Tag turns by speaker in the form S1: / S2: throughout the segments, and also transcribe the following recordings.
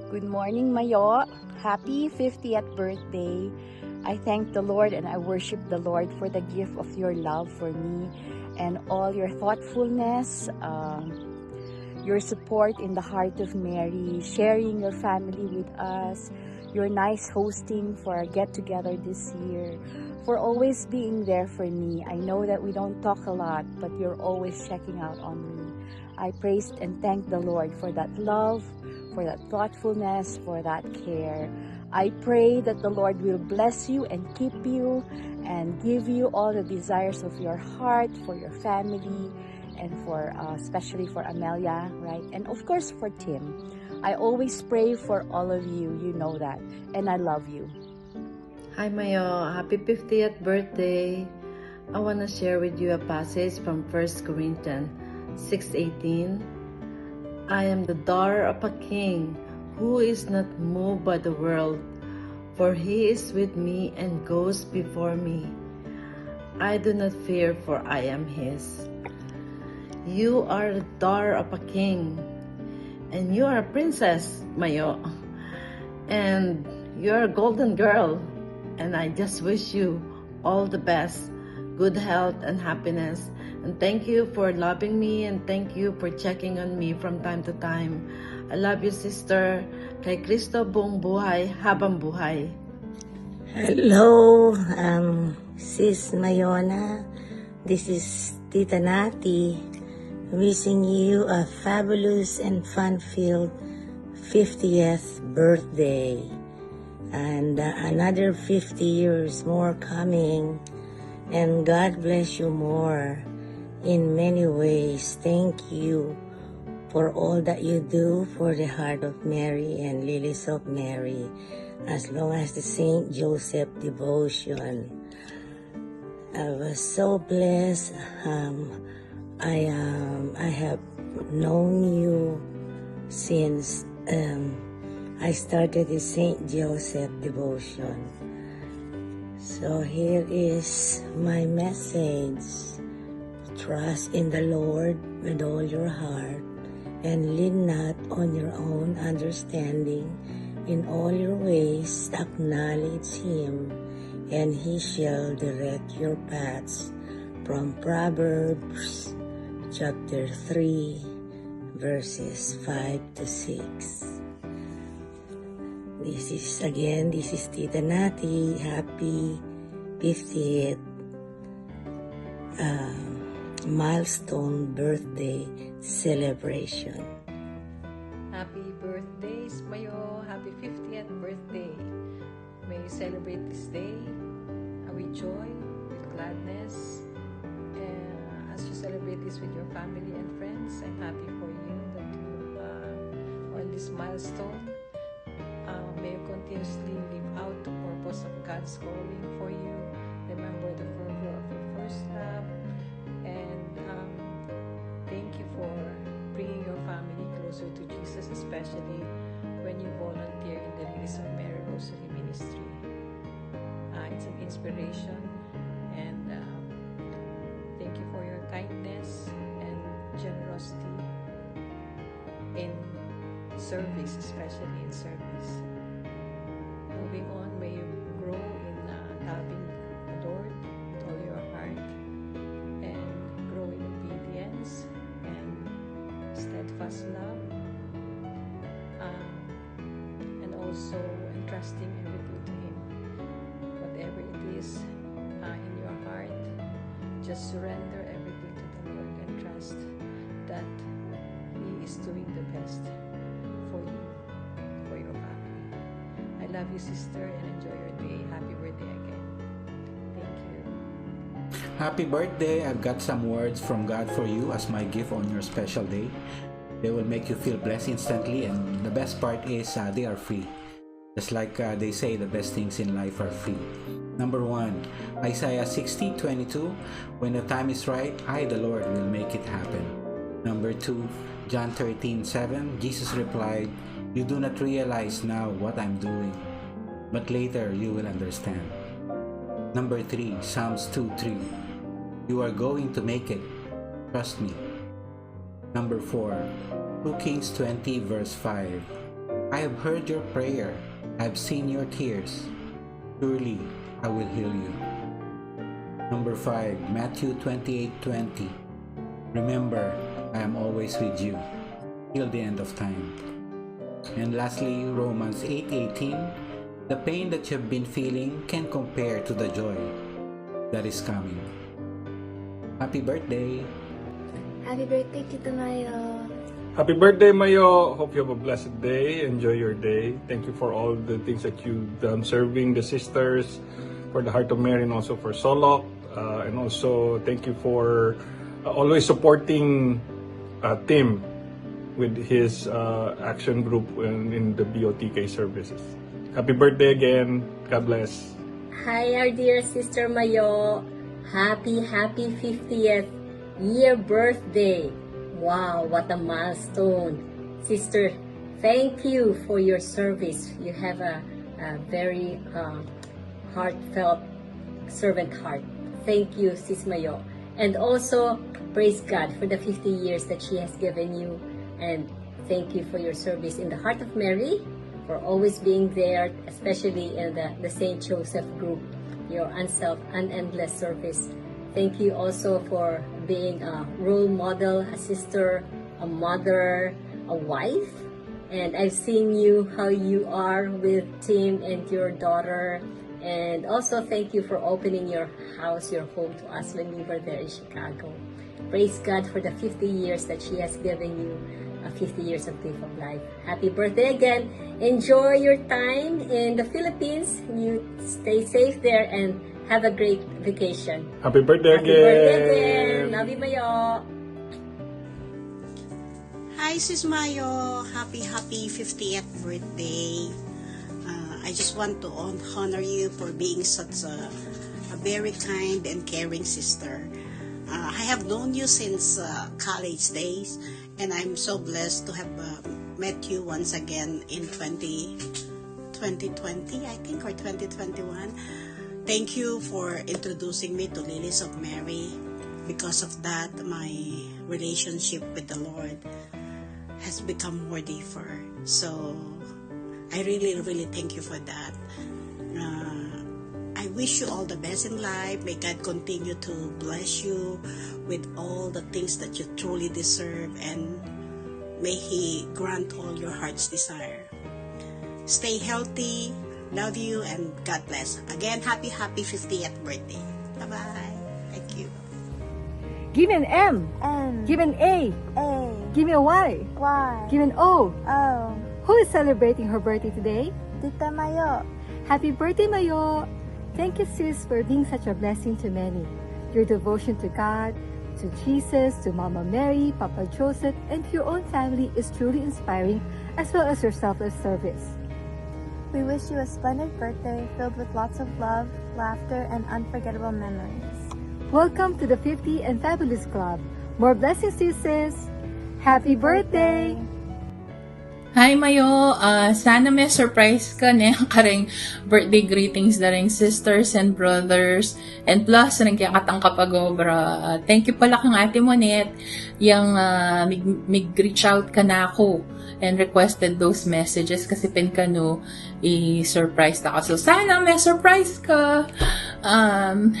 S1: Good morning, Mayo. Happy 50th birthday. I thank the Lord and I worship the Lord for the gift of your love for me and all your thoughtfulness, your support in the heart of Mary, sharing your family with us, your nice hosting for our get-together this year, for always being there for me. I know that we don't talk a lot, but you're always checking out on me. I praise and thank the Lord for that love, for that thoughtfulness, for that care. I pray that the Lord will bless you and keep you and give you all the desires of your heart for your family and for especially for Amelia, right? And of course for Tim. I always pray for all of you, you know that, and I love you.
S2: Hi Mayo, happy 50th birthday. I want to share with you a passage from 1 Corinthians 6:18. I am the daughter of a king who is not moved by the world, for he is with me and goes before me. I do not fear, for I am his. You are the daughter of a king, and you are a princess, Mayo, and you're a golden girl, and I just wish you all the best, good health and happiness. And thank you for loving me, and thank you for checking on me from time to time. I love you, sister. Kay Kristo buong buhay, habang buhay.
S3: Hello, Sis Mayona. This is Tita Nati wishing you a fabulous and fun-filled 50th birthday. And another 50 years more coming. And God bless you more in many ways. Thank you for all that you do for the Heart of Mary and Lilies of Mary, as long as the Saint Joseph devotion. I was so blessed. I have known you since I started the Saint Joseph devotion. So here is my message. Trust in the Lord with all your heart and lean not on your own understanding. In all your ways acknowledge Him, and He shall direct your paths. From Proverbs chapter 3, verses 5 to 6. This is Tita Nati. Happy 50th milestone birthday celebration.
S4: Happy birthday, Mayo. Happy 50th birthday. May you celebrate this day with joy, with gladness. As you celebrate this with your family and friends, I'm happy for you that you are on this milestone. May you continuously live out the purpose of God's calling for you. Remember the fervor of your first love. And thank you for bringing your family closer to Jesus, especially when you volunteer in the Lilies of Mary Rosary Ministry. It's an inspiration, and thank you for your kindness and generosity in service, especially in service. Moving on, may you grow in loving the Lord with all your heart, and grow in obedience and steadfast love, and also entrusting everything to Him. Whatever it is in your heart, just surrender everything to the Lord and trust that He is doing the best for you, for your family. I love you, sister, and enjoy your day. Happy birthday again. Thank you.
S5: Happy birthday! I've got some words from God for you as my gift on your special day. They will make you feel blessed instantly, and the best part is they are free. Just like they say, the best things in life are free. Number 1, Isaiah 60:22. When the time is right, I, the Lord, will make it happen. Number 2, John 13:7. Jesus replied, you do not realize now what I'm doing, but later you will understand. Number 3, Psalms 2:3. You are going to make it. Trust me. Number 4, 2 Kings 20 verse 5. I have heard your prayer. I have seen your tears. Surely I will heal you. Number 5, Matthew 28:20. Remember, I am always with you till the end of time. And lastly, Romans 8:18. The pain that you have been feeling can compare to the joy that is coming. Happy birthday!
S6: Happy birthday, Tita Mayo.
S7: Happy birthday, Mayo. Hope you have a blessed day. Enjoy your day. Thank you for all the things that you've done serving the sisters, for the Heart of Mary, and also for Solok. And also, thank you for always supporting Tim with his action group in the BOTK services. Happy birthday again. God bless.
S8: Hi, our dear Sister Mayo. Happy 50th year birthday. Wow, what a milestone. Sister, thank you for your service. You have a very heartfelt servant heart. Thank you, Sis Mayo. And also, praise God for the 50 years that she has given you. And thank you for your service in the Heart of Mary, for always being there, especially in the St. Joseph group, your unendless service. Thank you also for being a role model, a sister, a mother, a wife. And I've seen you, how you are with Tim and your daughter. And also thank you for opening your house, your home to us when we were there in Chicago. Praise God for the 50 years that she has given you, 50 years of gift of life. Happy birthday again. Enjoy your time in the Philippines. You stay safe there and have a great vacation.
S7: Happy birthday
S8: Happy
S7: again.
S8: birthday again. Love you, Mayo.
S9: Hi, Sis Mayo. Happy 50th birthday. I just want to honor you for being such a very kind and caring sister. I have known you since college days, and I'm so blessed to have met you once again in 2020, I think, or 2021. Thank you for introducing me to Lilies of Mary. Because of that, my relationship with the Lord has become more deeper. So, I really, really thank you for that. I wish you all the best in life. May God continue to bless you with all the things that you truly deserve, and may He grant all your heart's desire. Stay healthy. Love you and God bless. Again, happy 50th birthday. Bye-bye. Thank you.
S10: Give me an M.
S6: M.
S10: Give me an A.
S6: A.
S10: Give me a Y.
S6: Y.
S10: Give me an O.
S6: O.
S10: Who is celebrating her birthday today?
S6: Tita Mayo.
S10: Happy birthday, Mayo! Thank you, sis, for being such a blessing to many. Your devotion to God, to Jesus, to Mama Mary, Papa Joseph, and to your own family is truly inspiring, as well as your selfless service.
S6: We wish you a splendid birthday filled with lots of love, laughter, and unforgettable memories.
S10: Welcome to the 50 and Fabulous Club. More blessings to you, sis! Happy birthday!
S11: Hi Mayo, sana may surprise ka na yung karing birthday greetings na rin sisters and brothers and plus nagkakatang kapagobra. Thank you pala kang ate mo net yung mig-reach out ka na ako and requested those messages kasi pinkano i-surprise ako. So sana may surprise ka.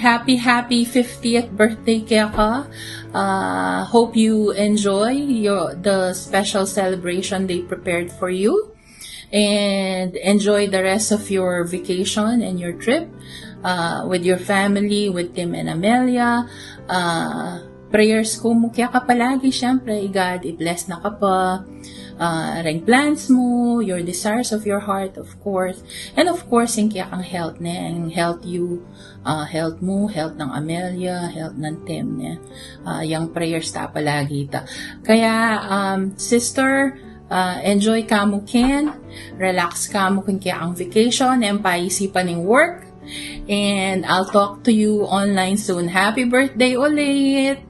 S11: Happy 50th birthday kaya ka. Hope you enjoy the special celebration they prepared for you and enjoy the rest of your vacation and your trip with your family, with Tim and Amelia. Prayers ko mukya ka palagi, syempre, God, i-bless na ka pa. Ring plans mo, your desires of your heart, of course. And of course, yung kaya kang health na, and health you, health mo, health ng Amelia, health ng Tim na. Yung prayers ta palagi ta. Kaya, sister, enjoy ka mo ken, relax ka mo kung kaya ang vacation, and paisipan ng work. And I'll talk to you online soon. Happy birthday ulit!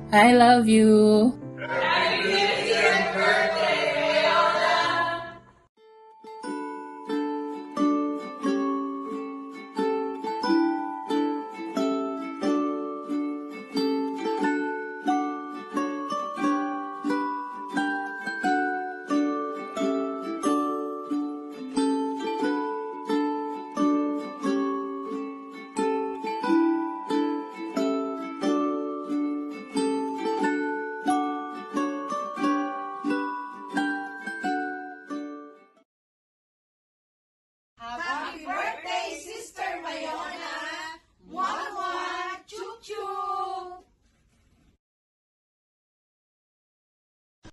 S11: I love you!
S12: Happy 50th birthday!